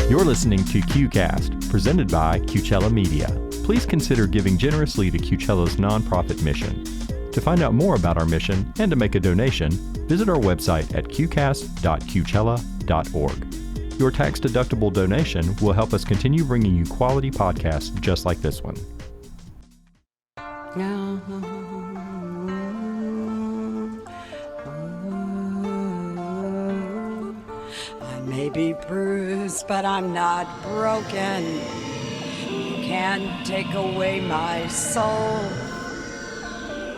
You're listening to QCast, presented by Qcella Media. Please consider giving generously to Qcella's nonprofit mission. To find out more about our mission and to make a donation, visit our website at qcast.qcella.org. Your tax-deductible donation will help us continue bringing you quality podcasts just like this one. I may be bruised, but I'm not broken. You can't take away my soul.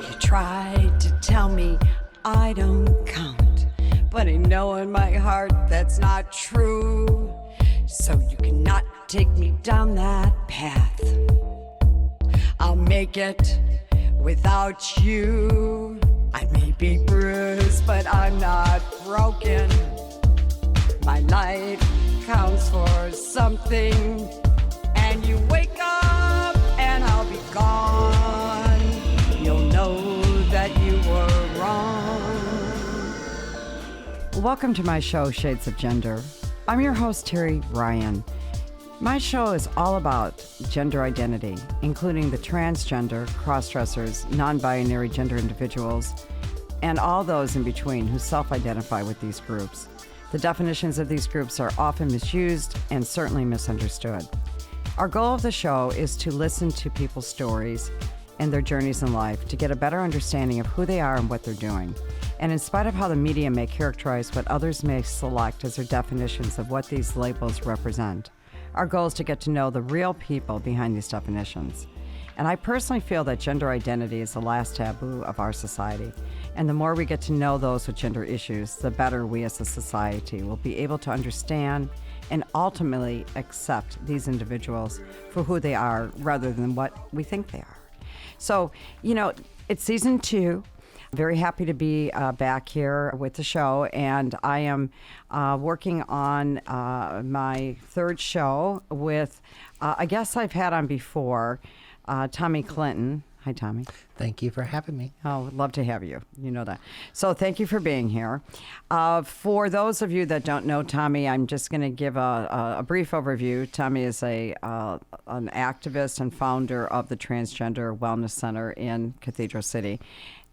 You tried to tell me I don't count, but I know in my heart that's not true. So you cannot take me down that path. I'll make it without you. I may be bruised, but I'm not broken. My life counts for something, and you wake up and I'll be gone. You'll know that you were wrong. Welcome to my show, Shades of Gender. I'm your host, Terry Ryan. My show is all about gender identity, including the transgender, cross-dressers, non-binary gender individuals, and all those in between who self-identify with these groups. The definitions of these groups are often misused and certainly misunderstood. Our goal of the show is to listen to people's stories and their journeys in life to get a better understanding of who they are and what they're doing. And in spite of how the media may characterize what others may select as their definitions of what these labels represent, our goal is to get to know the real people behind these definitions. And I personally feel that gender identity is the last taboo of our society. And the more we get to know those with gender issues, the better we as a society will be able to understand and ultimately accept these individuals for who they are rather than what we think they are. So, it's season 2. Very happy to be back here with the show, and I am working on my third show with a guest I've had on before, Thomi Clinton. Hi, Thomi. Thank you for having me. Oh, would love to have you. You know that. So thank you for being here. For those of you that don't know Thomi, I'm just going to give a brief overview. Thomi is an activist and founder of the Transgender Wellness Center in Cathedral City.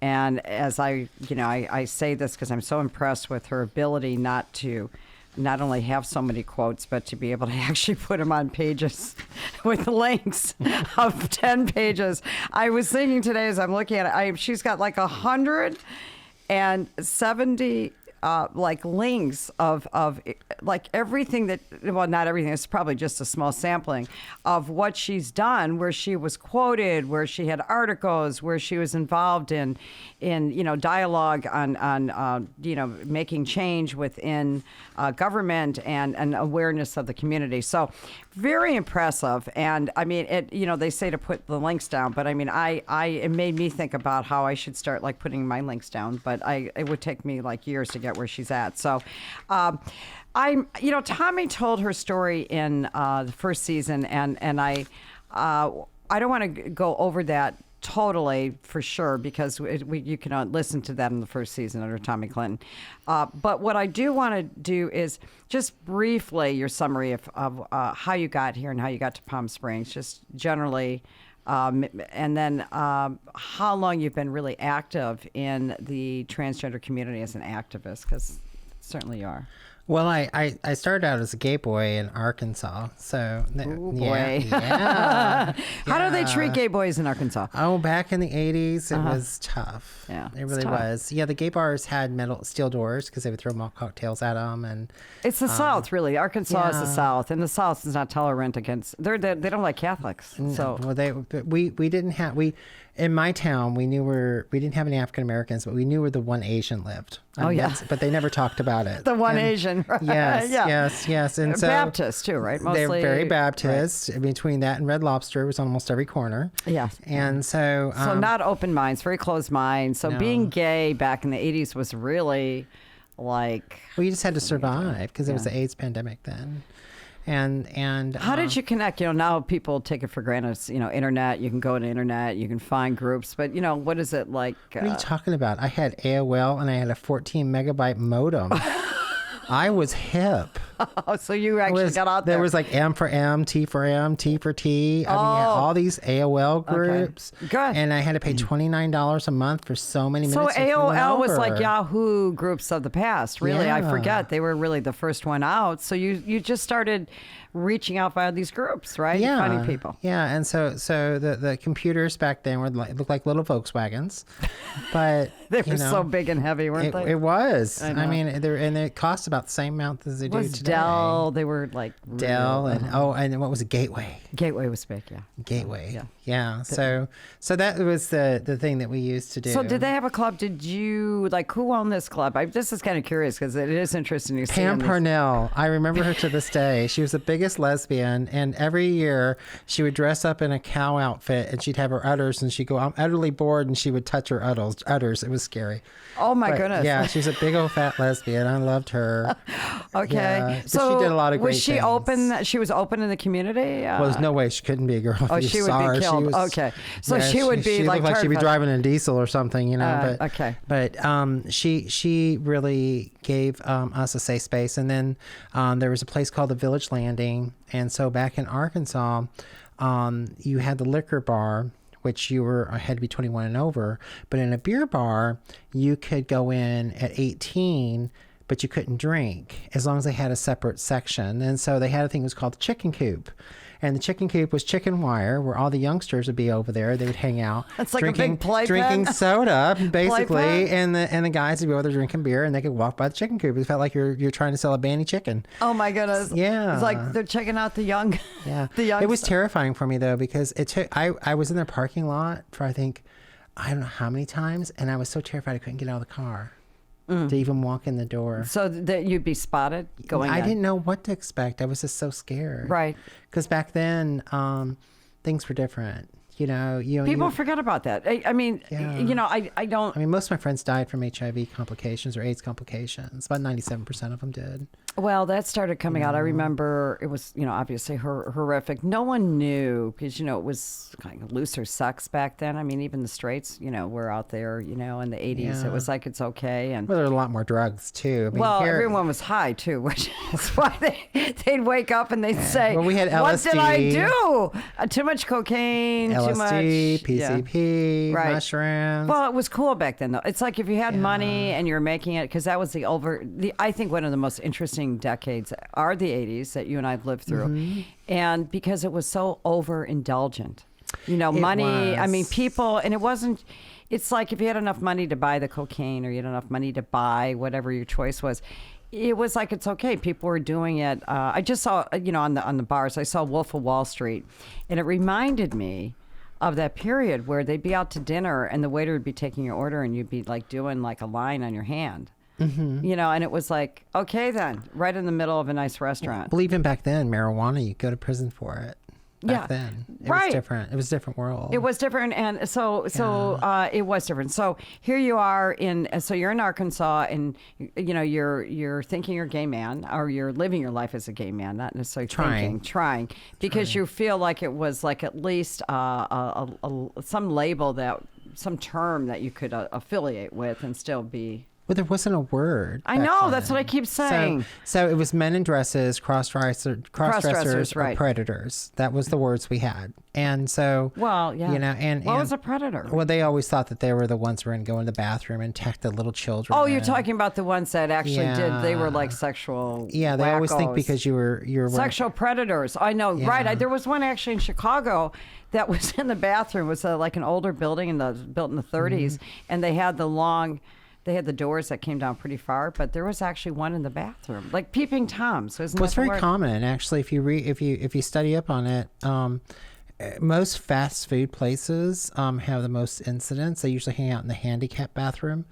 And as I say this because I'm so impressed with her ability not only have so many quotes, but to be able to actually put them on pages with links of 10 pages. I was thinking today as I'm looking at it, she's got like 170 links of like everything that, well, not everything, it's probably just a small sampling of what she's done, where she was quoted, where she had articles, where she was involved in dialogue on making change within government and awareness of the community. So very impressive. And I mean, they say to put the links down, but I mean, it made me think about how I should start like putting my links down, but it would take me like years to get where she's at. So, Thomi told her story in the first season, and I don't want to go over that totally for sure because you can listen to that in the first season under Thomi Clinton. But what I do want to do is just briefly your summary of how you got here and how you got to Palm Springs, just generally. And then how long you've been really active in the transgender community as an activist, because certainly you are. Well, I started out as a gay boy in Arkansas, so ooh, boy. Yeah. How do they treat gay boys in Arkansas? Oh, back in the 80s, it was tough. Yeah, it really was. Yeah, the gay bars had steel doors because they would throw malt cocktails at them, and it's the South, really. Arkansas is the South, and the South is not tolerant against. They don't like Catholics. So well, we didn't have in my town we didn't have any African Americans, but we knew where the one Asian lived. But they never talked about it. The one Asian. Right? Yes. And so Baptist too, right? Mostly, they're very Baptist. Right. Between that and Red Lobster was almost every corner. Yeah. And so not open minds, very closed minds. So being gay back in the 80s was really like... Well, you just had to survive because there was the AIDS pandemic then. And how did you connect? Now people take it for granted. Internet. You can go to internet. You can find groups. But what is it like? What are you talking about? I had AOL and I had a 14 megabyte modem. I was hip. Oh, so you actually got out there. There was like M for M, T for M, T for T. I mean, all these AOL groups. Okay. Good. And I had to pay $29 a month for so many minutes. So AOL was like Yahoo groups of the past. Really, I forget. They were really the first one out. So you just started reaching out via these groups, right? Yeah. Finding people. Yeah. And so the computers back then looked like little Volkswagens, but they were so big and heavy, weren't they? It was. I mean, and it cost about the same amount as they do today. Dell. They were like Dell and what was it? Gateway. Gateway was big, yeah. Gateway. Yeah. So that was the thing that we used to do. So did they have a club? Did you who owned this club? This is kind of curious because it is interesting to see. Pam Parnell. I remember her to this day. She was the biggest lesbian, and every year she would dress up in a cow outfit and she'd have her udders and she'd go, I'm utterly bored, and she would touch her udders. It was scary. Oh my goodness. Yeah, she's a big old fat lesbian. I loved her. Okay. Yeah, so she did a lot of great was she things. open? She was open in the community? Well, there's no way she couldn't be a girl. Oh, she would be killed. Okay. So she would be she like looked like she'd be driving a diesel or something, you know. Okay. But she really gave us a safe space. And then there was a place called the Village Landing. And so back in Arkansas, you had the liquor bar, which had to be 21 and over. But in a beer bar, you could go in at 18, but you couldn't drink as long as they had a separate section. And so they had a thing that was called the chicken coop. And the chicken coop was chicken wire, where all the youngsters would be over there. They would hang out. It's like a big playpen. Drinking soda, basically. And the guys would be over there drinking beer, and they could walk by the chicken coop. It felt like you're trying to sell a banny chicken. Oh, my goodness. Yeah. It's like they're checking out the young. Yeah. The young. It was terrifying for me, though, because I was in their parking lot for, I don't know how many times, and I was so terrified I couldn't get out of the car. To even walk in the door. So that you'd be spotted going I in. didn't know what to expect. I was just so scared. Right. Because back then, things were different. People forget about that. I mean, I don't. I mean, most of my friends died from HIV complications or AIDS complications. About 97% of them did. Well, that started coming out. I remember it was, obviously horrific. No one knew because, it was kind of looser sex back then. I mean, even the straights, were out there, in the 80s. Yeah. It was like, it's okay. And well, there were a lot more drugs, too. I mean, everyone was high, too, which is why they'd wake up and they'd say, well, we had LSD. What did I do? Too much cocaine, LSD, too much. PCP, mushrooms. Well, it was cool back then, though. It's like if you had money and you're making it, because that was I think one of the most interesting decades are the 80s that you and I've lived through. Mm-hmm. And because it was so overindulgent. Money, I mean, people, and it's like if you had enough money to buy the cocaine or you had enough money to buy whatever your choice was, it was like, it's okay. People were doing it. I just saw, on the bars, I saw Wolf of Wall Street, and it reminded me of that period where they'd be out to dinner and the waiter would be taking your order and you'd be like doing like a line on your hand. Mm-hmm. And it was like, okay, then, right in the middle of a nice restaurant. Well, even back then, marijuana, you go to prison for it. Back then, it was different. It was a different world. It was different, and so it was different. So here you are so you're in Arkansas, and you're thinking you're a gay man, or you're living your life as a gay man, not necessarily trying, because you feel like it was like at least some label some term that you could affiliate with and still be. Well, there wasn't a word. I know. That's what I keep saying. So it was men in dresses, cross-dressers, right. or predators. That was the words we had. And so, well, yeah. And what was a predator? Well, they always thought that they were the ones who were going to go in the bathroom and attack the little children. Oh, you're talking about the ones that actually did. They were like sexual. Yeah, they always think because you're sexual predators. I know, right? There was one actually in Chicago that was in the bathroom. It was like an older building built in the 30s, and they had They had the doors that came down pretty far, but there was actually one in the bathroom, like peeping toms. Well, it's very common, actually. If you study up on it, most fast food places have the most incidents. They usually hang out in the handicap bathroom,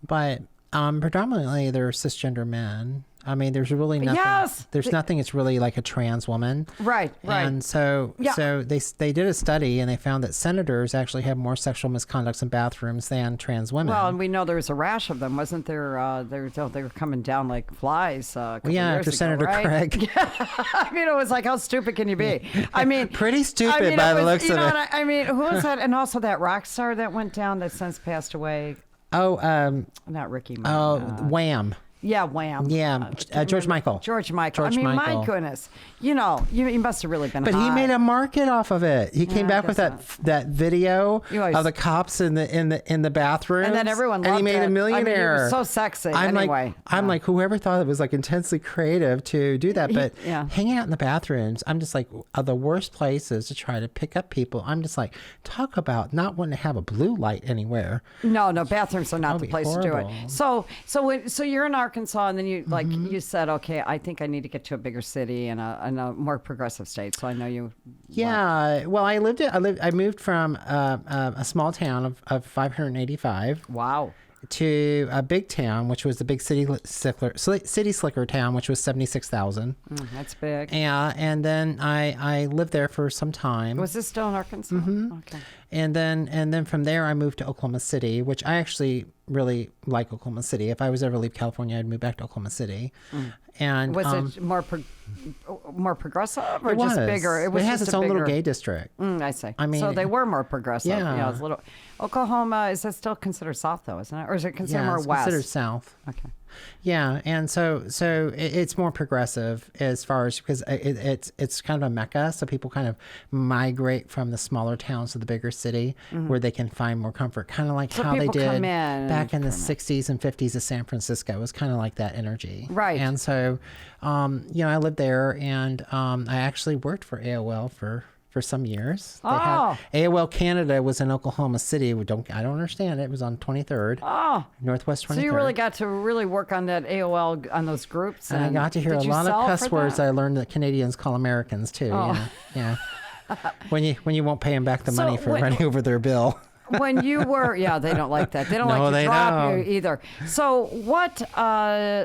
but predominantly they're cisgender men. I mean, there's really nothing. Yes. There's nothing. It's really like a trans woman. Right. And so they did a study and they found that senators actually have more sexual misconducts in bathrooms than trans women. Well, and we know there was a rash of them, wasn't there? They were coming down like flies. Years after ago, Senator right? Craig. I mean, it was like, how stupid can you be? I mean, pretty stupid by the looks of it. I mean, who was that? And also that rock star that went down that since passed away. Oh, not Ricky. Oh, Wham. Yeah, Wham. Yeah, George Michael. George Michael. George I mean, Michael. my goodness. You know, you must have really been But hot. he made a market off of it. He came back with guess that video You always- of the cops in the bathroom, And then everyone loved and he made it. a millionaire. I mean, he was so sexy. I'm anyway. like whoever thought it was like intensely creative to do that, but yeah. hanging out in the bathrooms, I'm just like the worst places to try to pick up people. I'm just like, talk about not wanting to have a blue light anywhere. No, bathrooms are not That'd the be place to do it. horrible. So you're in Arkansas, and then you like Mm-hmm. you said, okay, I think I need to get to a bigger city and a more progressive state. So I know you. Yeah, well, I moved from a small town of 585 Wow. to a big town, which was the big city slicker town, which was 76,000. That's big. And then I lived there for some time. Was this still in Arkansas? Mm-hmm. Okay. And then from there I moved to Oklahoma City, which I actually really like Oklahoma City. If I was ever to leave California, I'd move back to Oklahoma City. And Was it more progressive or it just was. bigger? It has its own little gay district. I see. I mean, so they were more progressive. Yeah. It was a little. Oklahoma, is that still considered south though, isn't it, or is it considered more it's west? considered south. Okay. Yeah, and so it's more progressive as far as because it's kind of a mecca, so people kind of migrate from the smaller towns to the bigger city where they can find more comfort. Kind of like So how they people did come in back in the 60s and 50s of San Francisco. It was kind of like that energy, Right. And so, I lived there, and I actually worked for AOL for some years. AOL Canada was in Oklahoma City. I don't understand it. It was on 23rd. Northwest 23rd. So you really got to really work on that AOL on those groups, And I got to hear a did you lot sell of cuss for words that? I learned that Canadians call Americans too. Yeah. When you won't pay them back the So money for when- running over their bill. When you were, they don't like that. They don't No, like to they drop don't. you either. So what?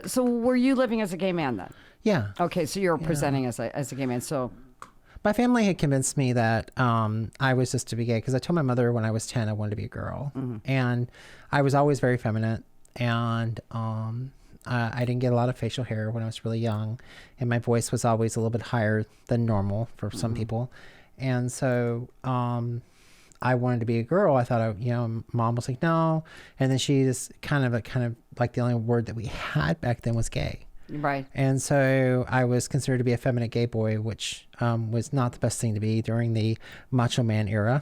So were you living as a gay man then? Yeah. Okay, so you're presenting as a gay man. So My family had convinced me that I was just to be gay because I told my mother when I was 10 I wanted to be a girl. And I was always very feminine. And I didn't get a lot of facial hair when I was really young. And my voice was always a little bit higher than normal for some people. And so I wanted to be a girl. I thought, Mom was like, no. And then she just kind of like the only word that we had back then was gay. right. And so I was considered to be a feminine gay boy, which was not the best thing to be during the Macho Man era.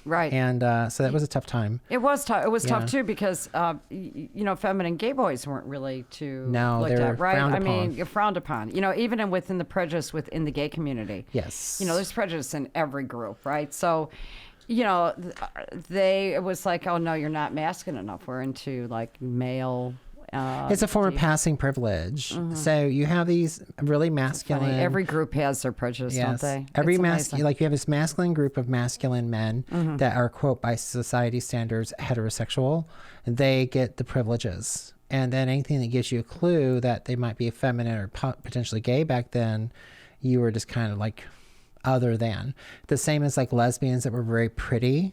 Right. And so that was a tough time. It was tough. It was Yeah. tough too because feminine gay boys weren't really too No, looked they were at, right? frowned I mean, upon. you're frowned upon. Even within the prejudice within the gay community. Yes. There's prejudice in every group, right? So, it was like, oh no, you're not masculine enough. We're into like male. It's a form of passing privilege. So you have these really masculine. Funny. Every group has their prejudice, don't they? Every It's masculine, amazing. like you have this masculine group of masculine men that are, quote, by society standards, heterosexual. They get the privileges. And then anything that gives you a clue that they might be feminine or potentially gay back then, you were just kind of like other than. The same as like lesbians that were very pretty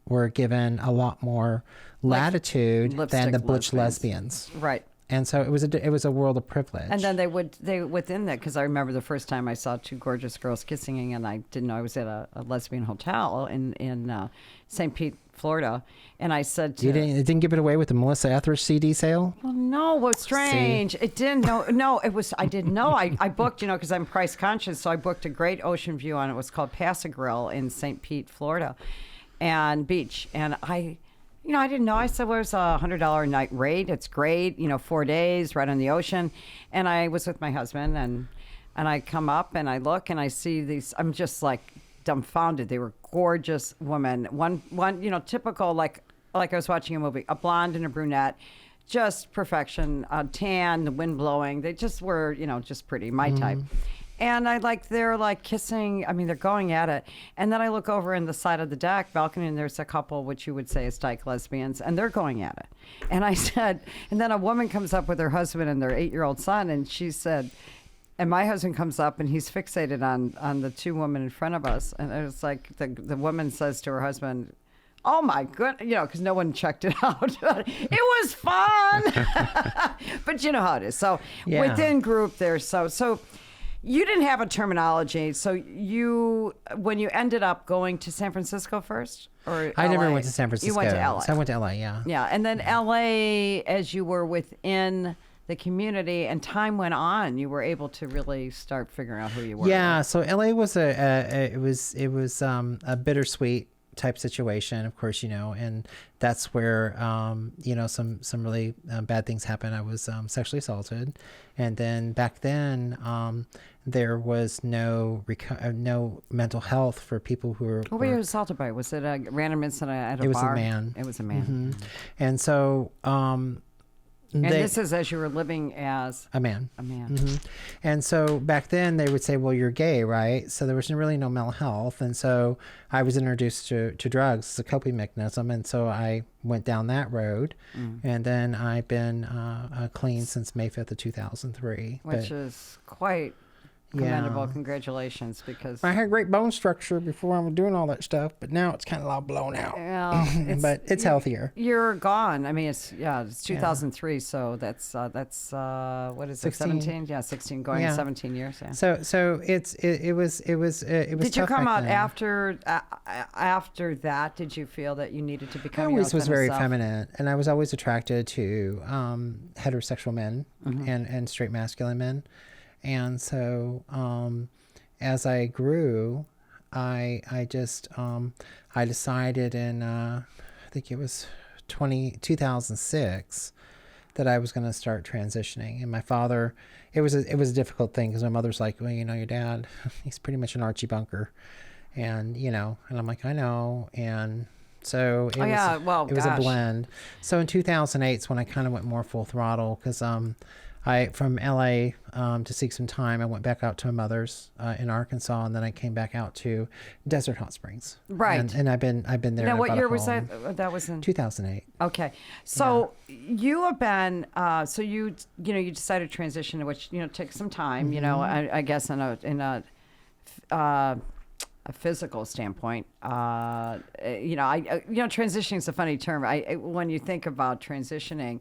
were given a lot more latitude than lipstick the butch lesbians. lesbians. Right. And so it was a world of privilege. And then they within that, because I remember the first time I saw two gorgeous girls kissing, and I didn't know I was at a lesbian hotel in St. Pete, Florida, and I said to it didn't give it away with the Melissa Etheridge CD sale? well, no, what's strange? It didn't. No, it was. I didn't know. I booked, because I'm price conscious, so I booked a great ocean view on it. It was called Pass-A-Grill in St. Pete, Florida, and beach. And I didn't know. I said, well, it's $100 a night rate. It's great. 4 days right on the ocean. And I was with my husband, and I come up and I look and I see these. I'm just like dumbfounded. They were gorgeous women. One, typical like I was watching a movie. A blonde and a brunette, just perfection. Tan, the wind blowing. They just were, just pretty. My type. And they're like kissing. I mean, they're going at it. And then I look over in the side of the deck balcony, and there's a couple, which you would say is dyke lesbians, and they're going at it. And I said, and then a woman comes up with her husband and their 8-year-old son, and she said, and my husband comes up and he's fixated on the two women in front of us. And it's like the woman says to her husband, oh my goodness, because no one checked it out. It was fun. But you know how it is. So Yeah. within group there's so you didn't have a terminology. So when you ended up going to San Francisco first, or I never LA? went to San Francisco. You went to LA. So I went to LA, yeah. Yeah, and then LA, as you were within the community, and time went on. You were able to really start figuring out who you were. Yeah. So LA was it was a bittersweet type situation, of course, and that's where, some really bad things happened. I was sexually assaulted. And then back then, there was no mental health for people who were... What were you assaulted by? Was it a random incident at a bar? It was a man. It was a man. Mm-hmm. And so... and this is as you were living as a man. A man. Mm-hmm. And so back then they would say, well, you're gay, right? So there was really no mental health. And so I was introduced to drugs as a coping mechanism. And so I went down that road. And then I've been clean since May 5th of 2003. Which is quite... commendable. Congratulations, because I had great bone structure before I was doing all that stuff, but now it's kind of all blown out. But it's healthier. You're gone. I mean, it's 2003, so that's what is 16. it? 17? Yeah, 16, going on 17 years. Yeah. So it was. Did you tough come back out then. after that? Did you feel that you needed to become? I always was very self? feminine, and I was always attracted to heterosexual men and straight masculine men. And so, as I grew, I decided in, I think it was 2006 that I was going to start transitioning. And my father, it was a difficult thing because my mother's like, well, your dad, he's pretty much an Archie Bunker. And, and I'm like, I know. And so it was a blend. So in 2008 is when I kind of went more full throttle because, from LA to seek some time, I went back out to my mother's in Arkansas, and then I came back out to Desert Hot Springs. Right. And I've been there. Now, what year was that? That was in 2008. Okay, so you have been so you decided to transition, which takes some time. I guess in a physical standpoint. Transitioning is a funny term. When you think about transitioning,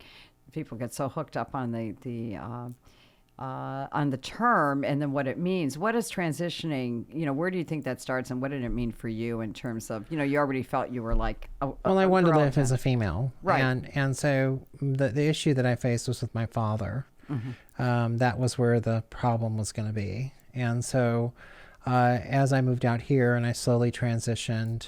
people get so hooked up on the term and then what it means. What is transitioning? Where do you think that starts, and what did it mean for you in terms of you already felt you were like I wanted to live as a female, right? And so the issue that I faced was with my father. That was where the problem was going to be, and so as I moved out here and I slowly transitioned.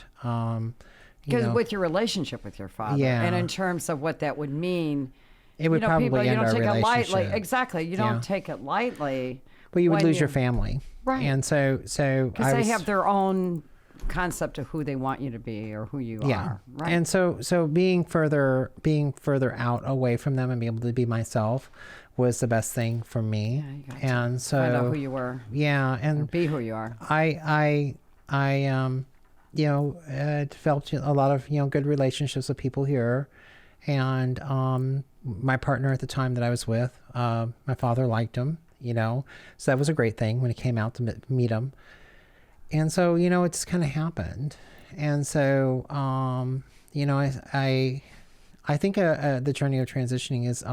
Because with your relationship with your father, and in terms of what that would mean. It would probably end our relationship. Lightly. Exactly. You don't take it lightly. Well, you would lose your family. Right. And so because they have their own concept of who they want you to be or who you are. Right. And so being further out away from them and being able to be myself was the best thing for me. Yeah, you got and so find out who you were. Yeah, and or be who you are. I developed a lot of good relationships with people here, and my partner at the time that I was with, my father liked him, so that was a great thing when he came out to meet him. And so, it just kind of happened. And so, I think the journey of transitioning is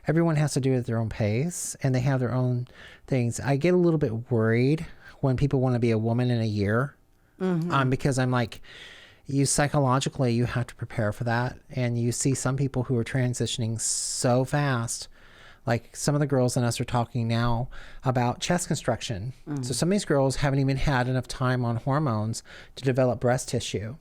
everyone has to do it at their own pace, and they have their own things. I get a little bit worried when people want to be a woman in a year, because I'm like, psychologically, you have to prepare for that. And you see some people who are transitioning so fast. Like some of the girls and us are talking now about chest construction. So some of these girls haven't even had enough time on hormones to develop breast tissue.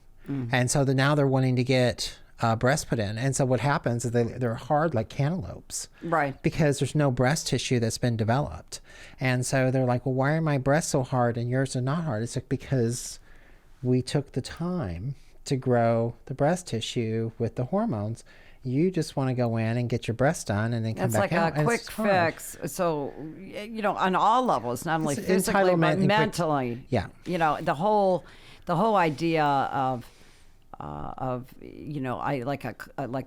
And so now they're wanting to get breast put in. And so what happens is they're hard like cantaloupes. Right. Because there's no breast tissue that's been developed. And so they're like, well, why are my breasts so hard and yours are not hard? It's like because we took the time to grow the breast tissue with the hormones. You just want to go in and get your breast done and then come back out. It's like a quick fix. So, on all levels, not only physically, but mentally. Yeah. The whole idea of like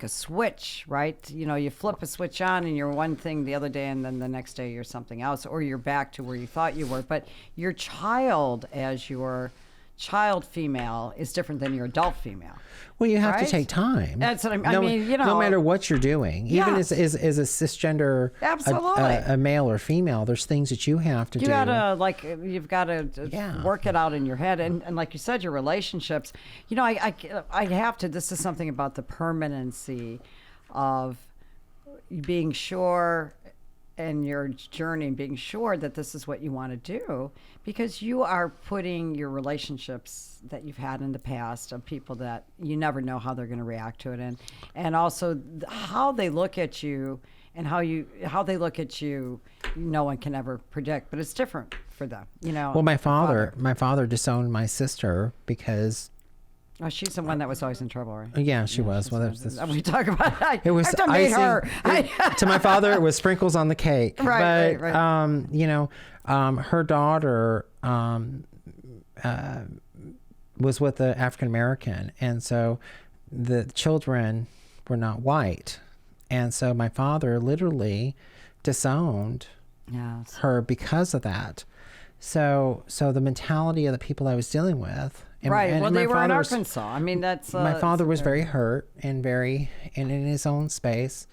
a switch, right? You flip a switch on and you're one thing the other day, and then the next day you're something else, or you're back to where you thought you were. But your child, as your child female, is different than your adult female. Well, you have to take time. That's what I mean. No matter what you're doing, even as a cisgender, a male or female, there's things that you have to do. You've got to work it out in your head, and like you said, your relationships. I have to. This is something about the permanency of being sure in your journey and being sure that this is what you want to do, because you are putting your relationships that you've had in the past of people that you never know how they're going to react to it, and also how they look at you and how they look at you, no one can ever predict, but it's different for them, Well, my father disowned my sister because. Oh, she's the one that was always in trouble, right? Yeah, she was. Well, we talk about it was I made her. To my father, it was sprinkles on the cake. Right, but, her daughter was with an African American, and so the children were not white, and so my father literally disowned her because of that. So the mentality of the people I was dealing with. And they were in Arkansas. I mean, that's my father was very hurt and in his own space.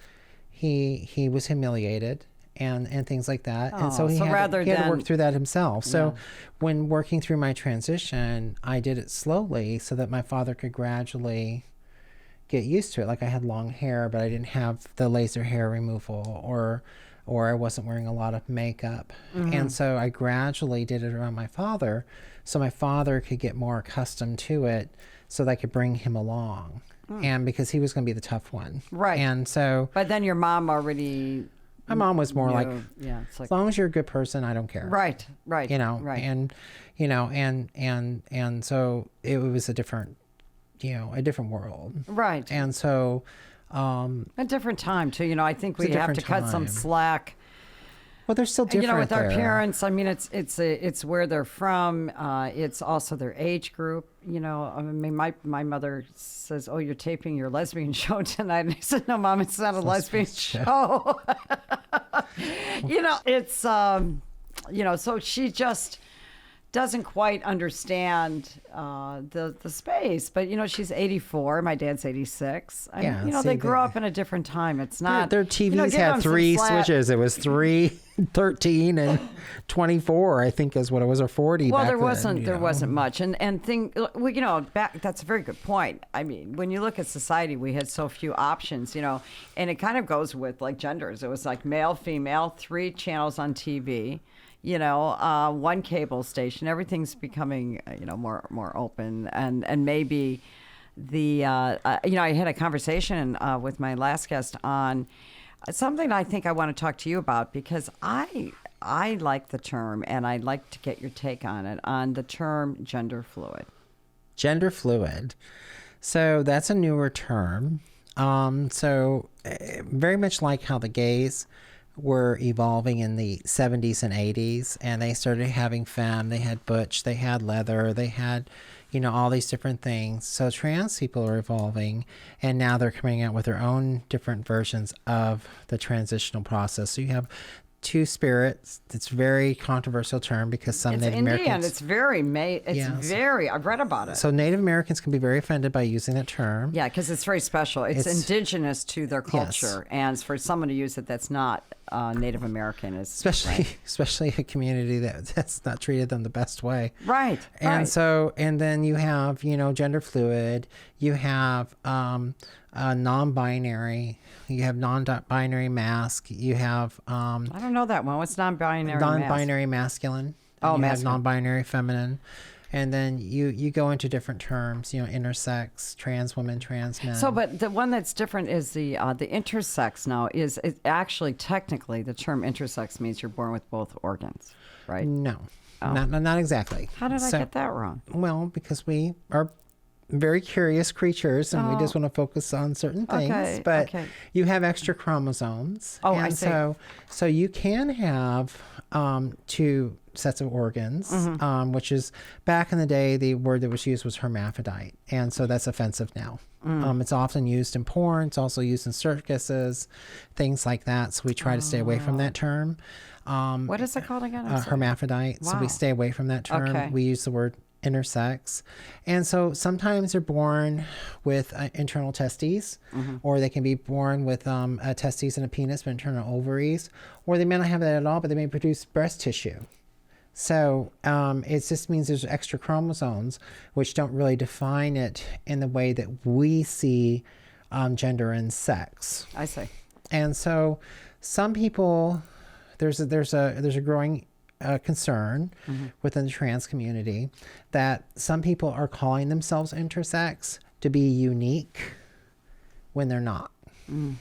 He was humiliated and things like that. And so he had to work through that himself. So when working through my transition, I did it slowly so that my father could gradually get used to it. Like I had long hair, but I didn't have the laser hair removal or I wasn't wearing a lot of makeup. And so I gradually did it around my father so my father could get more accustomed to it so that I could bring him along. And because he was going to be the tough one. Right. And so... But then your mom already... My mom was more like, it's like, as long as you're a good person, I don't care. Right. Right. And, and so it was a different world. Right. And so... a different time too. I think we have to cut some slack. Well, they're still different. With our parents, I mean, it's where they're from. It's also their age group. I mean, my mother says, "Oh, you're taping your lesbian show tonight," and I said, "No, Mom, it's not a lesbian show." It's so she just doesn't quite understand the space, but she's 84. My dad's 86. They grew up in a different time. It's not their TVs had 3 switches. It was 3, 13, and 24. I think is what it was, or 40. Well, back there wasn't much, and back. That's a very good point. I mean, when you look at society, we had so few options, and it kind of goes with like genders. It was like male, female, 3 channels on TV. 1 cable station. Everything's becoming, more open, and maybe I had a conversation with my last guest on something I think I want to talk to you about, because I like the term, and I'd like to get your take on it, on the term gender fluid. Gender fluid. So that's a newer term. So very much like how the gays were evolving in the 70s and 80s, and they started having femme, they had butch, they had leather, they had, all these different things. So trans people are evolving, and now they're coming out with their own different versions of the transitional process. So you have 2 spirits. It's a very controversial term because some Native Americans... It's very... I've read about it. So Native Americans can be very offended by using that term. Yeah, because it's very special. It's indigenous to their culture. Yes. And for someone to use it that's not Native American is... Especially a community that's not treated them the best way. Right. And so, and then you have, gender fluid. You have non-binary. You have non-binary masc. You have... I don't know that one. What's non-binary Non-binary masculine. Oh, masculine. Have non-binary feminine. And then you go into different terms, intersex, trans women, trans men. So, but the one that's different is the intersex now is actually technically the term intersex means you're born with both organs, right? No, not exactly. How did I get that wrong? Well, because we are very curious creatures, and we just want to focus on certain things. But you have extra chromosomes. Oh, I see. So you can have 2 sets of organs, which is, back in the day, the word that was used was hermaphrodite, and so that's offensive now. It's often used in porn. It's also used in circuses, things like that. So we try to stay away from that term. What is it called again? Hermaphrodite. Wow. So we stay away from that term. Okay. We use the word intersex. And so sometimes they're born with internal testes, or they can be born with testes and a penis but internal ovaries, or they may not have that at all, but they may produce breast tissue. So it just means there's extra chromosomes, which don't really define it in the way that we see gender and sex. I see. And so some people there's a growing concern within the trans community that some people are calling themselves intersex to be unique when they're not. Do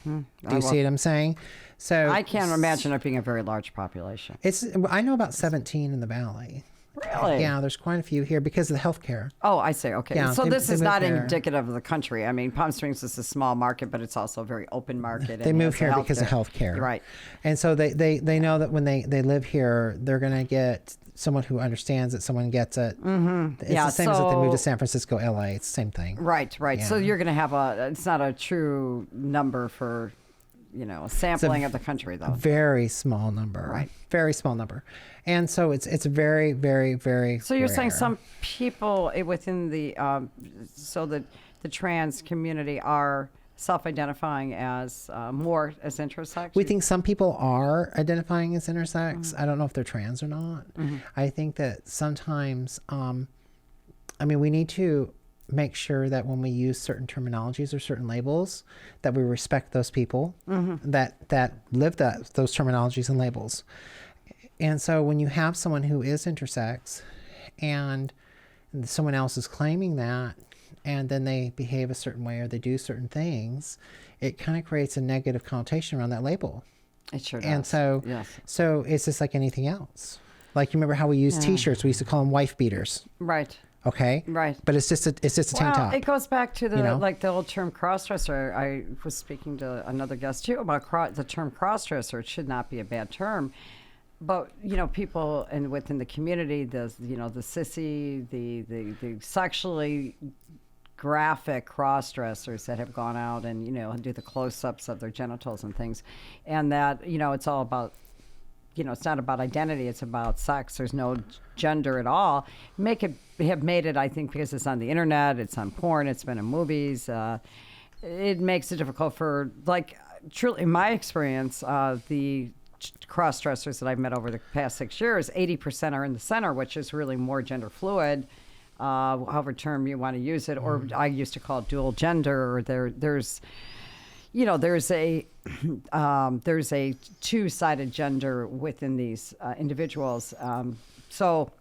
you see what I'm saying? So I can't imagine it being a very large population. I know about 17 in the Valley. Really? Yeah, there's quite a few here because of the healthcare. Oh, I see. Okay. Yeah, So this they is moved not here. indicative of the country. I mean, Palm Springs is a small market, but it's also a very open market. They and move has here because of healthcare. Right. And so they know that when they live here, they're going to get someone who understands it, someone gets it. It's Yeah, the same as if they move to so- San Francisco, LA. It's the same thing. Right. So Yeah. you're going to have it's not a true number for, a sampling of the country, though. Very small number. Right. Very small number. And so it's very, very, very So you're saying rare. some people within the the trans community are self-identifying as more as intersex? We think some people are identifying as intersex. I don't know if they're trans or not. I think that sometimes, we need to make sure that when we use certain terminologies or certain labels, that we respect those people that live those terminologies and labels. And so when you have someone who is intersex and someone else is claiming that, and then they behave a certain way or they do certain things, it kind of creates a negative connotation around that label. It sure does. And so, yes. so it's just like anything else. Like, you remember how we used T-shirts? We used to call them wife beaters. Right. Okay. Right. But it's just a tank top. It goes back to the know? the old term crossdresser. I was speaking to another guest too about the term crossdresser. It should not be a bad term, but people within the community, the sissy, the sexually graphic cross-dressers that have gone out and do the close-ups of their genitals and things, and that it's all about it's not about identity, it's about sex. There's no gender at all. Have made it, I think, because it's on the internet, it's on porn, it's been in movies. It makes it difficult for, truly, in my experience, the cross-dressers that I've met over the past 6 years, 80% are in the center, which is really more gender fluid, however term you want to use it, or I used to call it dual gender, or there's a two-sided gender within these individuals. So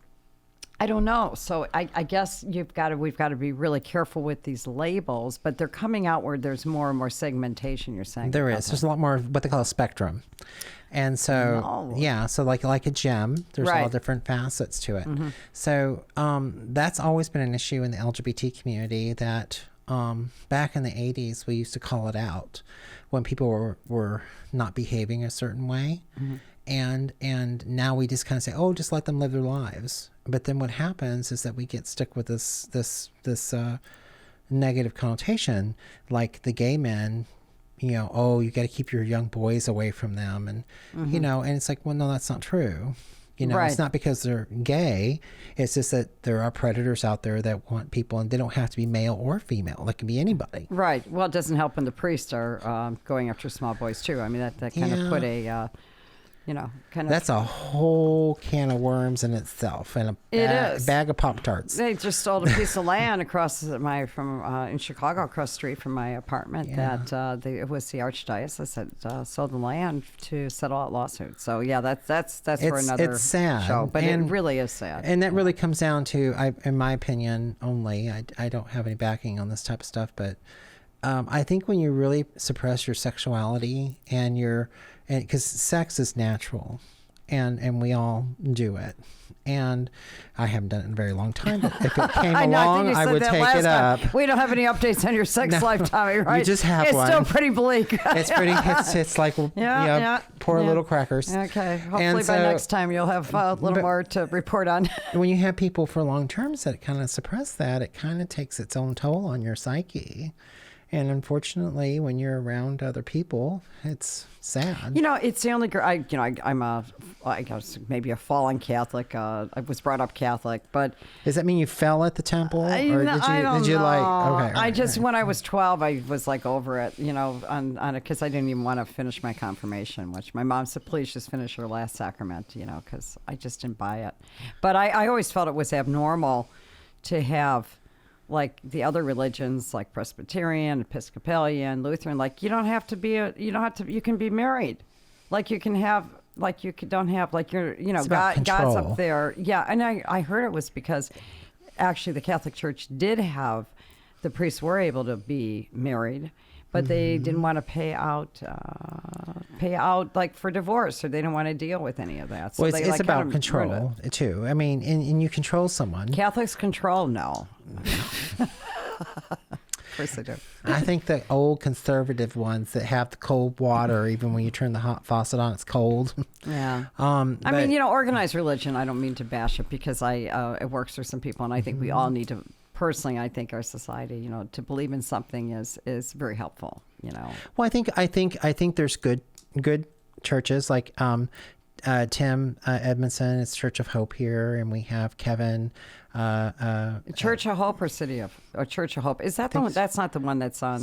I don't know. So I guess we've got to be really careful with these labels, but they're coming out where there's more and more segmentation. You're saying There about is. that. There's a lot more of what they call a spectrum. And so, No. yeah, so like a gem, there's all Right. different facets to it. So that's always been an issue in the LGBT community that back in the 80s, we used to call it out when people were not behaving a certain way. And now we just kind of say, oh, just let them live their lives. But then what happens is that we get stuck with this negative connotation, like the gay men, oh, you got to keep your young boys away from them. And, and it's like, well, no, that's not true. Right. It's not because they're gay. It's just that there are predators out there that want people, and they don't have to be male or female. That can be anybody. Right. Well, it doesn't help when the priests are going after small boys too. I mean, that kind of put a, That's a whole can of worms in itself, and a is. bag of Pop-Tarts. They just sold a piece of land in Chicago, across the street from my apartment. Yeah. That it was the archdiocese that sold the land to settle out lawsuits. So yeah, that's for another it's sad. show. But And- it really is sad. And that really comes down to, in my opinion only, I don't have any backing on this type of stuff, but I think when you really suppress your sexuality because sex is natural, and we all do it. And I haven't done it in a very long time, but if it came I know, along, I think you I said would that take last it time. up. We don't have any updates on your sex life, Tommy, right? just have it's one. still pretty bleak. It's pretty. It's like poor yeah. little crackers. Okay. Hopefully And by so- next time you'll have a little more to report on. When you have people for long terms that kind of suppress that, it kind of takes its own toll on your psyche. And unfortunately, when you're around other people, it's sad. It's the only girl. I'm I guess maybe a fallen Catholic. I was brought up Catholic, but Does that mean you fell at the temple, or I did you don't like? know. Okay, I just when I was 12, I was like over it, on it, because I didn't even want to finish my confirmation, which my mom said, please just finish your last sacrament, because I just didn't buy it. But I always felt it was abnormal to have, like the other religions, like Presbyterian, Episcopalian, Lutheran, like you can be married. Like you can have like you don't have like you're It's about God's control. up there. Yeah, and I heard it was because actually the Catholic Church did have the priests were able to be married, but they didn't want to pay out like for divorce, or they didn't want to deal with any of that. So Well, they, it's like, about kind of control too. I mean, and you control someone. Catholics control, no. Of course they do. I think the old conservative ones that have the cold water, even when you turn the hot faucet on, it's cold. Yeah. I I mean, organized religion, I don't mean to bash it because it works for some people, and I think we all need to, personally, I think our society, to believe in something is very helpful, Well, I think there's good churches like Tim Edmondson. It's Church of Hope here, and we have Kevin. Church of Hope or Church of Hope? Is that the one? That's not the one that's on.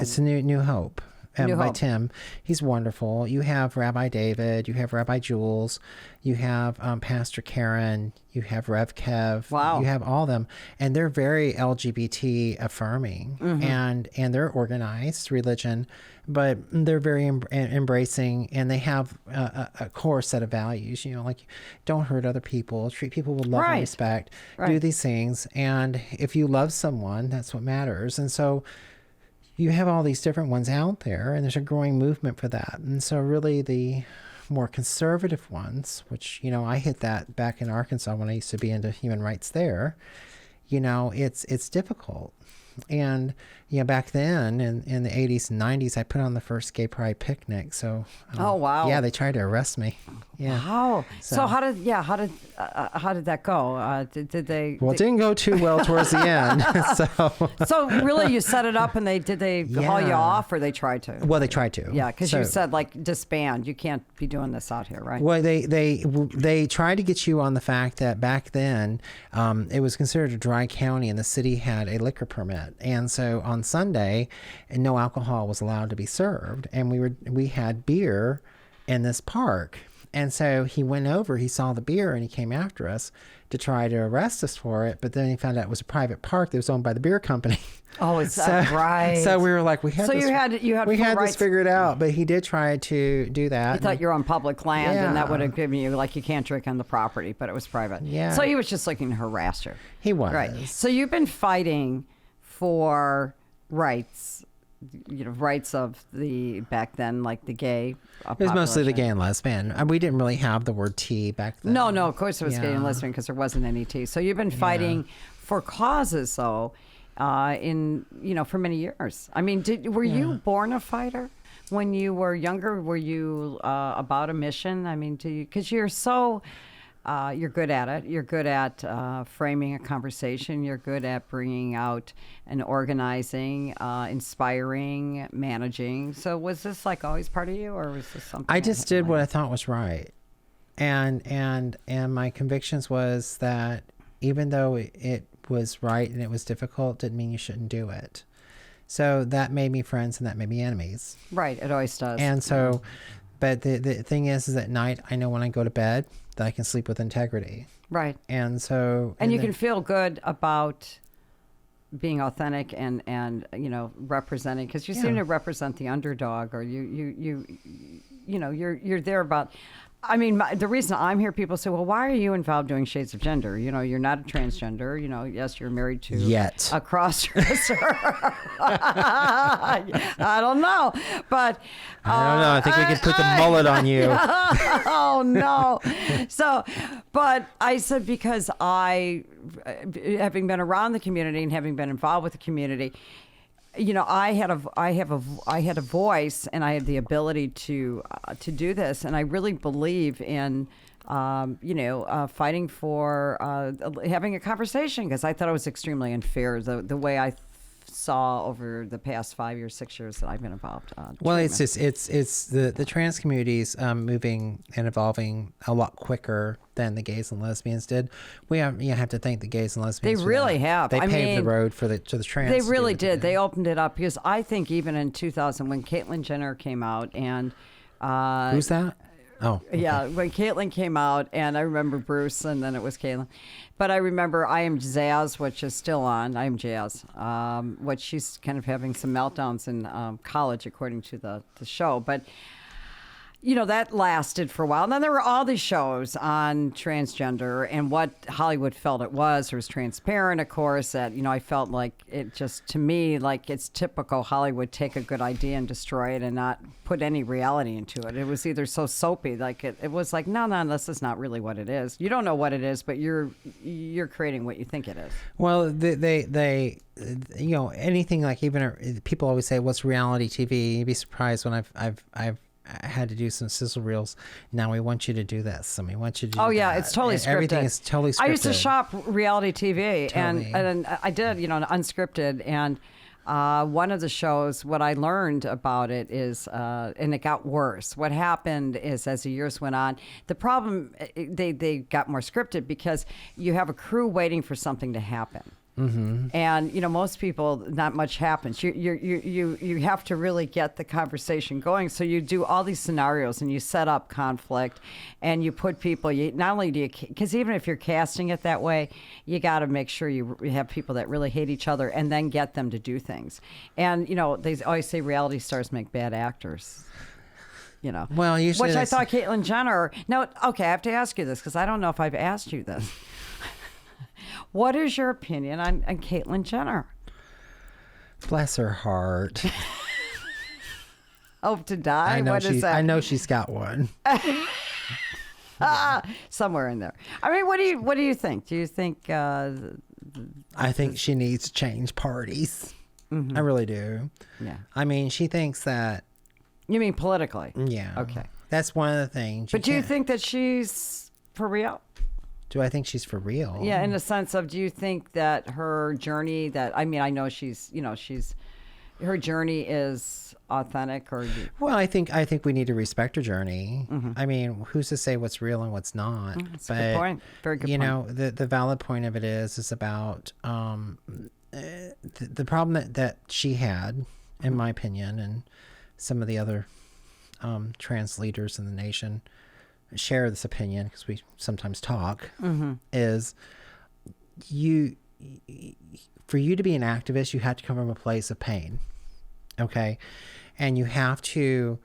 It's a New Hope. New By Hope. Tim. He's wonderful. You have Rabbi David, you have Rabbi Jules, you have Pastor Karen, you have Rev Kev. Wow. You have all of them. And they're very LGBT affirming, and they're organized religion, but they're very embracing, and they have a core set of values, like don't hurt other people, treat people with love Right. and respect, do Right. these things. And if you love someone, that's what matters. And so you have all these different ones out there, and there's a growing movement for that. And so really the more conservative ones, which, I hit that back in Arkansas when I used to be into human rights there, it's difficult. And, back then in the 80s and 90s, I put on the first gay pride picnic. So, Oh, wow. Yeah, they tried to arrest me. Yeah. Wow. So how did that go? Did they? Well, it didn't go too well towards the end. So really, you set it up, and did they haul you Yeah. off, or they tried to? Well, they tried to. Yeah, because you So- said like disband. You can't be doing this out here, right? Well, they tried to get you on the fact that back then it was considered a dry county, and the city had a liquor permit, and so on Sunday, no alcohol was allowed to be served, and we had beer in this park, and so he went over, he saw the beer, and he came after us to try to arrest us for it, but then he found out it was a private park that was owned by the beer company. Oh, it's right. So we were like, we had So this, you had we full had rights. this figured out, but he did try to do that. I thought you were on public land, and that Yeah. would have given you like you can't drink on the property, but it was private. Yeah. So he was just looking to harass you. He was. Right. So you've been fighting for rights, rights of the back then, like the gay. It was mostly the population. gay and lesbian. And we didn't really have the word T back then. No, of course it was gay and Yeah. lesbian because there wasn't any T. So you've been fighting for causes, though, for many years. I mean, were you born a fighter when you were younger? Were you about a mission? I mean, because you're so. You're good at it. You're good at framing a conversation. You're good at bringing out and organizing, inspiring, managing. So was this like always part of you, or was this something? I just did what I thought was right. And my convictions was that even though it was right and it was difficult, didn't mean you shouldn't do it. So that made me friends and that made me enemies. Right. It always does. And so, but the thing is at night, I know when I go to bed that I can sleep with integrity. Right. And so. And you then- can feel good about being authentic and representing, because you seem to represent the underdog, or you're there about. I mean, the reason I'm here, people say, well, why are you involved doing Shades of Gender? You're not a transgender. Yes, you're married to Yet. a cross-dresser. I don't know. But I don't know. I think we could put the mullet on you. oh no. So, but I said, because I, having been around the community and having been involved with the community, I had a voice, and I had the ability to do this, and I really believe in fighting for having a conversation, because I thought it was extremely unfair the way I saw over the past 5 years, 6 years that I've been involved. Well, it's the trans communities moving and evolving a lot quicker than the gays and lesbians did. We have to thank the gays and lesbians. They for really that. have. They I paved mean, the road to the trans. They really to do did. They opened it up, because I think even in 2000, when Caitlyn Jenner came out, and Who's that? Oh, okay. yeah, when Caitlyn came out, and I remember Bruce, and then it was Caitlyn. But I remember I Am Jazz, which is still on. I Am Jazz, which she's kind of having some meltdowns in college, according to the show. But that lasted for a while. And then there were all these shows on transgender and what Hollywood felt it was. It was transparent, of course, that, I felt like it just, to me, like it's typical Hollywood, take a good idea and destroy it and not put any reality into it. It was either so soapy, like it was like, no, this is not really what it is. You don't know what it is, but you're creating what you think it is. Well, they anything like, even people always say, what's reality TV? You'd be surprised when I've I had to do some sizzle reels. Now we want you to do this, and we want you to do Oh, yeah, that. it's totally And scripted. Everything is totally scripted. I used to shop reality TV, Totally. and I did, unscripted. And one of the shows, what I learned about it is, and it got worse. What happened is, as the years went on, the problem, they got more scripted because you have a crew waiting for something to happen. Mm-hmm. And most people, not much happens. You have to really get the conversation going. So you do all these scenarios and you set up conflict, and you put people. Not only do you, because even if you're casting it that way, you got to make sure you have people that really hate each other, and then get them to do things. And they always say reality stars make bad actors. Well, usually which I thought Caitlyn Jenner. Now, okay, I have to ask you this because I don't know if I've asked you this. What is your opinion on Caitlyn Jenner? Bless her heart. Hope to die? What is that? I know she's got one. Somewhere in there. I mean, what do you think? Do you think? I think she needs to change parties. Mm-hmm. I really do. Yeah. I mean, she thinks that. You mean politically? Yeah. Okay. That's one of the things. But do you think that she's for real? Do I think she's for real? Yeah, in the sense of, do you think that her journey, I know she's, her journey is authentic, or? Well, I think we need to respect her journey. Mm-hmm. I mean, who's to say what's real and what's not? That's a good point. Very good point. The valid point of it is about the problem that she had, in my opinion, and some of the other trans leaders in the nation share this opinion, because we sometimes talk, mm-hmm. is for you to be an activist, you have to come from a place of pain. Okay. And you have to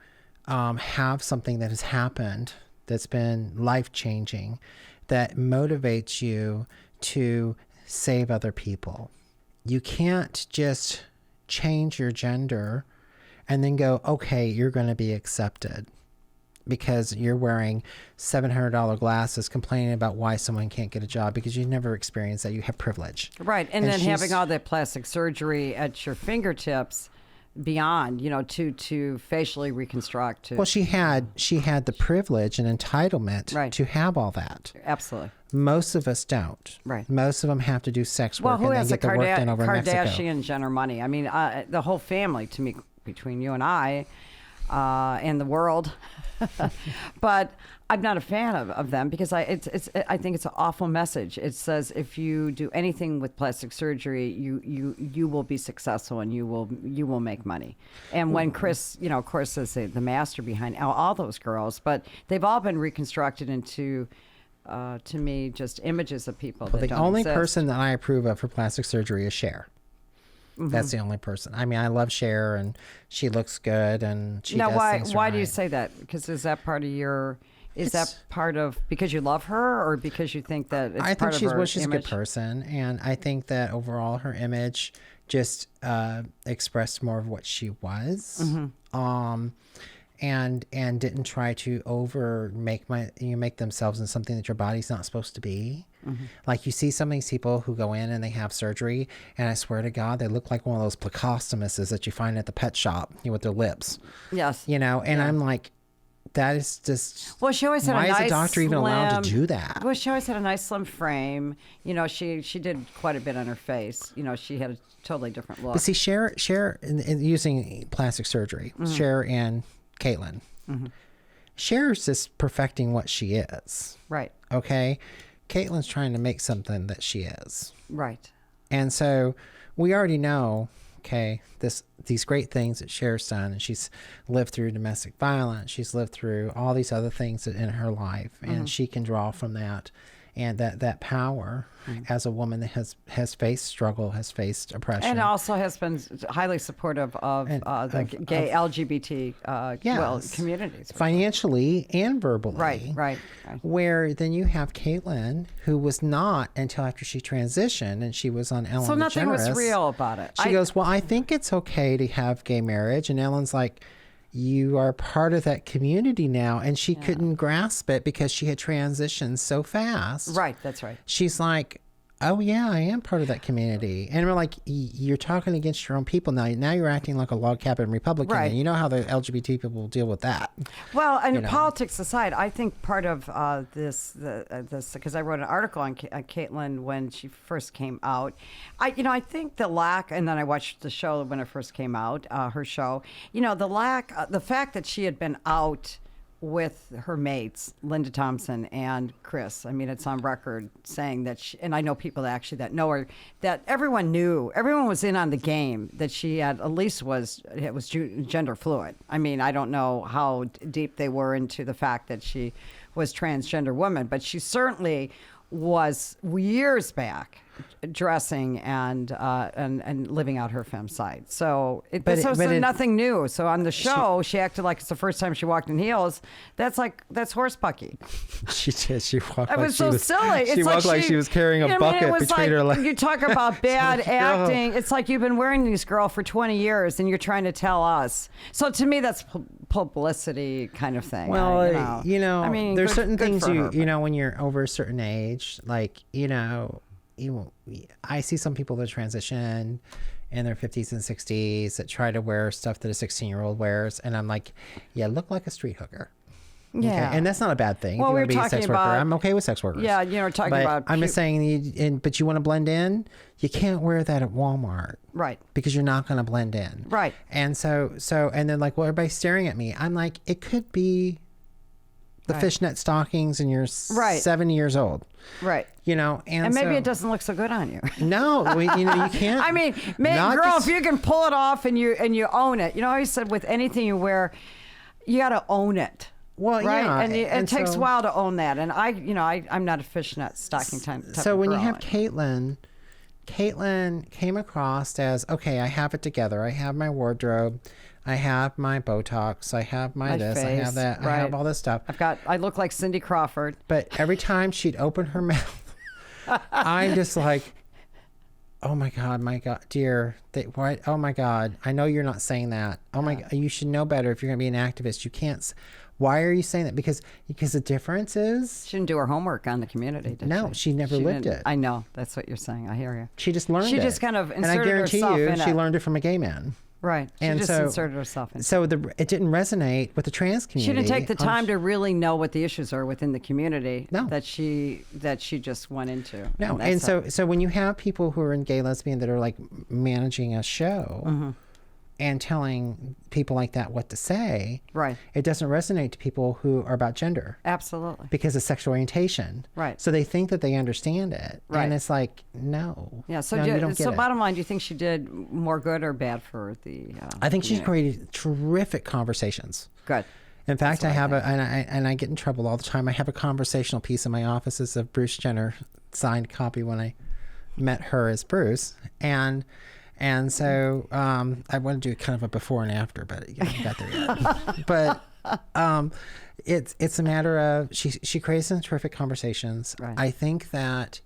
have something that has happened that's been life-changing, that motivates you to save other people. You can't just change your gender and then go, okay, you're going to be accepted because you're wearing $700 glasses, complaining about why someone can't get a job because you've never experienced that. You have privilege. Right. And then having all that plastic surgery at your fingertips beyond, to facially reconstruct. Well, she had the privilege and entitlement to have all that. Absolutely. Most of us don't. Right. Most of them have to do sex work and then get the work done over in Mexico. Kardashian Jenner money. I mean, the whole family, to me, between you and I, and the world. But I'm not a fan of them because I think it's an awful message. It says if you do anything with plastic surgery, you will be successful and you will make money. And when Chris, of course, is the master behind all those girls, but they've all been reconstructed into, to me, just images of people. Well, that the don't only exist. person that I approve of for plastic surgery is Cher. Mm-hmm. That's the only person. I mean, I love Cher, and she looks good, and she does things why right. do you say that? Because is that part of your? Is that part of because you love her, or because you think that it's part of her she's image? A good person, and I think that overall her image just expressed more of what she was, mm-hmm. And didn't try to make themselves in something that your body's not supposed to be. Mm-hmm. Like you see some of these people who go in and they have surgery, and I swear to God, they look like one of those plecostomuses that you find at the pet shop with their lips. Yes, and yeah. I'm like. That is just. Well, she always had why a nice is a doctor even allowed to do that? Well, she always had a nice slim frame. She did quite a bit on her face. She had a totally different look. But see, Cher in using plastic surgery, mm-hmm. Cher and Caitlyn. Mm-hmm. Cher's just perfecting what she is. Right. Okay. Caitlyn's trying to make something that she is. Right. And so we already know. Okay, these great things that Cher's done, and she's lived through domestic violence. She's lived through all these other things in her life, and mm-hmm. she can draw from that and that power as a woman that has faced struggle, has faced oppression, and also has been highly supportive of the gay LGBT communities, financially and verbally. Right. Where then you have Caitlyn, who was not until after she transitioned, and she was on Ellen DeGeneres. So nothing was real about it. She goes, well, I think it's okay to have gay marriage, and Ellen's like, you are part of that community now. And she couldn't grasp it because she had transitioned so fast. Right, that's right. She's like, oh yeah, I am part of that community. And we're like, you're talking against your own people now. Now you're acting like a log cabin Republican. Right. And you know how the LGBT people deal with that. Well, and politics aside, I think part of this, because I wrote an article on Caitlyn when she first came out. I think the lack, and then I watched the show when it first came out, her show. The fact that she had been out with her mates, Linda Thompson and Chris. I mean, it's on record saying that and I know people that know her, that everyone was in on the game, that she was gender fluid. I mean, I don't know how deep they were into the fact that she was transgender woman, but she certainly was years back dressing and living out her femme side. So nothing new. So on the show, she acted like it's the first time she walked in heels. That's horse pucky. She did. She walked. It was so silly. She walked like she was carrying a bucket between her legs. You talk about bad acting. It's like you've been wearing these, girl, for 20 years, and you're trying to tell us. So to me, that's publicity kind of thing. Well, I mean, there's certain things when you're over a certain age, like I see some people that transition in their 50s and 60s that try to wear stuff that a 16-year-old wears, and I'm like, look like a street hooker. Yeah, okay? And that's not a bad thing. Well, if you we're want to be a sex worker, I'm okay with sex workers. Yeah, talking about. I'm just saying, but you want to blend in, you can't wear that at Walmart, right? Because you're not going to blend in, right? And so, and then like, well, everybody's staring at me. I'm like, it could be the fishnet stockings, and you're 7 years old. Right. And maybe it doesn't look so good on you. No, you can't. I mean, if you can pull it off and you own it. I always said with anything you wear, you got to own it. Well, right? yeah. And it takes a while to own that. And I'm not a fishnet stocking type So when you have Caitlyn came across as, okay, I have it together. I have my wardrobe. I have my Botox. I have my this. Face, I have that. right. I have all this stuff. I look like Cindy Crawford. But every time she'd open her mouth, I'm just like, oh my God, dear. What? Oh my God. I know you're not saying that. Oh my God. You should know better if you're going to be an activist. You can't. Why are you saying that? Because the difference is... She didn't do her homework on the community, did she? No, she never lived it. I know. That's what you're saying. I hear you. She just learned it. She just kind of inserted herself in it. And I guarantee you, she learned it from a gay man. Right. She just inserted herself in it. So it didn't resonate with the trans community. She didn't take the time to really know what the issues are within the community that she just went into. No. And so when you have people who are in gay lesbian that are like managing a show... and telling people like that what to say, right? It doesn't resonate to people who are about gender. Absolutely. Because of sexual orientation. Right. So they think that they understand it. Right. And it's like, no. Yeah. So, you don't get it. Bottom line, do you think she did more good or bad for the... I think she created terrific conversations. Good. In fact, I get in trouble all the time. I have a conversational piece in my office of Bruce Jenner signed copy when I met her as Bruce. And so I want to do kind of a before and after, but I haven't got there yet. But it's a matter of she creates some terrific conversations. Right. I think that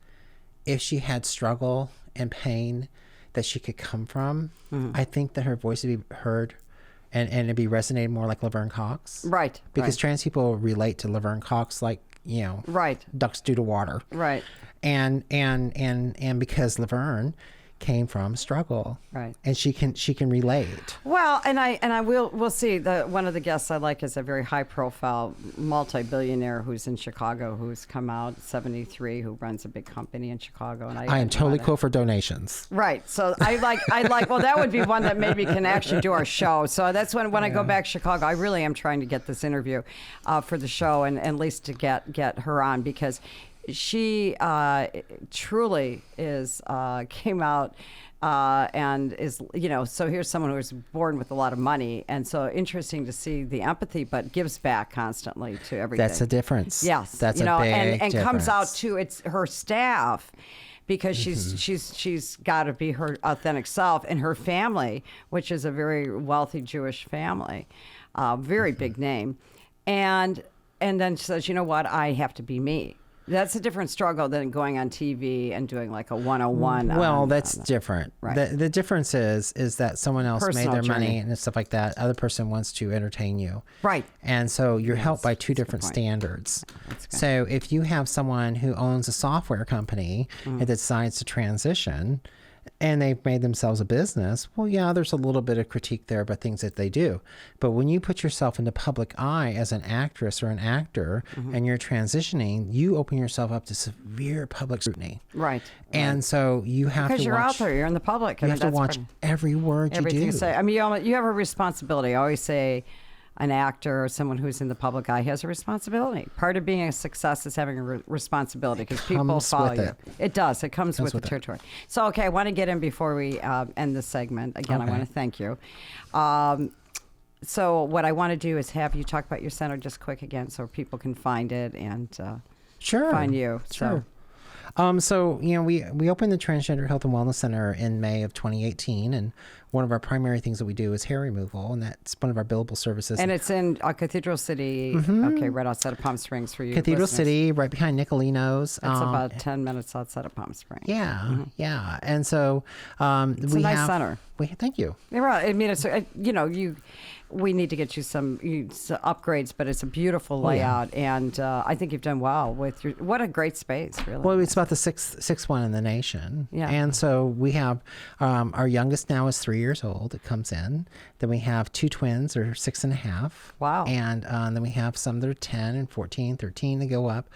if she had struggle and pain that she could come from, I think that her voice would be heard and it'd be resonating more like Laverne Cox. Right. Because trans people relate to Laverne Cox like, right. ducks do to water. Right. And because Laverne came from struggle, right? And she can relate. Well, and we'll see. One of the guests I like is a very high profile multi-billionaire who's in Chicago, who's come out 73, who runs a big company in Chicago. And I am totally cool for donations. Right. So I like. Well, that would be one that maybe can actually do our show. So that's when I go back to Chicago, I really am trying to get this interview for the show, and at least to get her on, because she truly is came out and is, so here's someone who was born with a lot of money, and so interesting to see the empathy, but gives back constantly to everything. That's a difference. Yes, that's a big and difference. comes out to it's her staff. Because she's got to be her authentic self, and her family, which is a very wealthy Jewish family, very big name, and then she says, you know what, I have to be me. That's a different struggle than going on TV and doing like a 101. Well, that's different. Right. The difference is that someone else Personal made their journey. money and stuff like that. Other person wants to entertain you. Right. And so you're helped by two that's a good different point. standards. That's good. So if you have someone who owns a software company and decides to transition, and they've made themselves a business, well, yeah, there's a little bit of critique there about things that they do. But when you put yourself in the public eye as an actress or an actor and you're transitioning, you open yourself up to severe public scrutiny. Right. And so you have Because to you're watch, out there, you're in the public. you have to that's watch part of every word everything you you do. say. I mean, you have a responsibility. I always say an actor or someone who's in the public eye has a responsibility. Part of being a success is having a responsibility because people comes follow with you. it. It does. It comes with the with it. territory. So, okay, I want to get in before we end this segment. Again, I Okay. want to thank you. So what I want to do is have you talk about your center just quick again so people can find it and Sure. find you. Sure. So, We opened the Transgender Health and Wellness Center in May of 2018, and one of our primary things that we do is hair removal, and that's one of our billable services. and it's in Cathedral City, okay, right outside of Palm Springs for you Cathedral listeners. City, right behind Nicolino's. It's about 10 minutes outside of Palm Springs. Yeah, yeah. And so It's we a nice have, center. Thank you. Yeah, right. I mean, it's we need to get you some upgrades, but it's a beautiful layout, and I think you've done well with your. What a great space, really. Well, it's about the sixth one in the nation. Yeah. And so we have our youngest now is 3 years old. It comes in. Then we have two twins, they're 6.5. Wow. And then we have some that are 10 and 14, 13 to go up.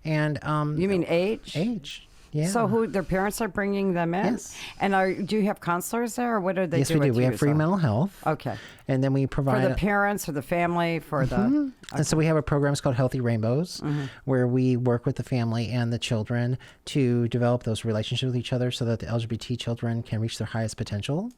And You mean age? age. Yeah. So who their parents are bringing them in? Yes. And do you have counselors there, or what do they Yes, do? we do. with We you have free as well? mental health. Okay. And then we For provide the parents or the family, for the. And so we have a program called Healthy Rainbows, where we work with the family and the children to develop those relationships with each other so that the LGBT children can reach their highest potential,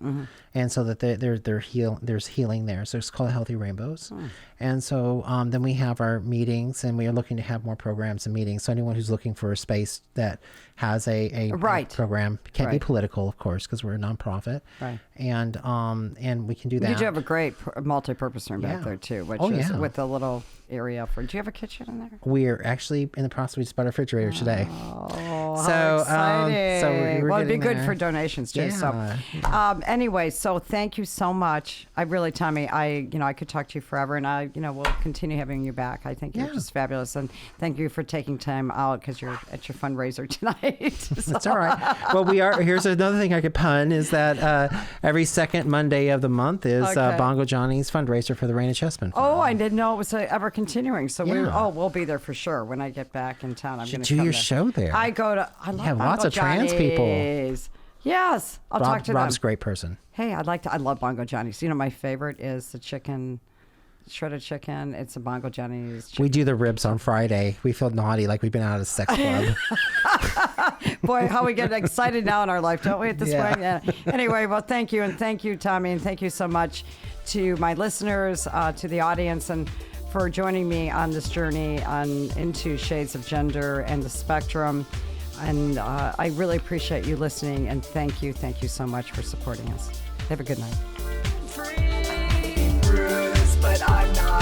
and so that there's healing there. So it's called Healthy Rainbows. And so then we have our meetings, and we are looking to have more programs and meetings. So anyone who's looking for a space that has a Right. program can't be Right. political, of course, because we're a nonprofit, Right. And we can do that. You do have a great multi-purpose room back Yeah. there too, which Oh, is yeah. with a little area for. Do you have a kitchen in there? We're actually in the process. We just bought a refrigerator today. Oh, So, how exciting! so we're well, it'd be getting good there. for donations too. Yeah, So, anyway, so thank you so much. I really, Tommy, I could talk to you forever, and we'll continue having you back. I think you're Yeah. just fabulous, and thank you for taking time out because you're at your fundraiser tonight. So- That's all right. Well, we are. Here's another thing I could pun is that every second Monday of the month is Okay. Bongo Johnny's fundraiser for the Raina Chessman Fund. Oh, I didn't know it was ever continuing. So Yeah. we'll be there for sure when I get back in town. I'm going to do come your there. show there. I love have lots Bongo of trans people. Johnny's. Yes, I'll talk to Rob's a them. great person. Hey, I love Bongo Johnny's. My favorite is the chicken, shredded chicken. It's a Bongo Johnny's chicken. We do the ribs on Friday. We feel naughty, like we've been out of a sex club. Boy, how we get excited now in our life, don't we, at this Yeah. point? Yeah. Anyway, well, thank you. And thank you, Tommy. And thank you so much to my listeners, to the audience, and for joining me on this journey into shades of gender and the spectrum. And I really appreciate you listening. And thank you so much for supporting us. Have a good night. Free Bruce, but I'm not.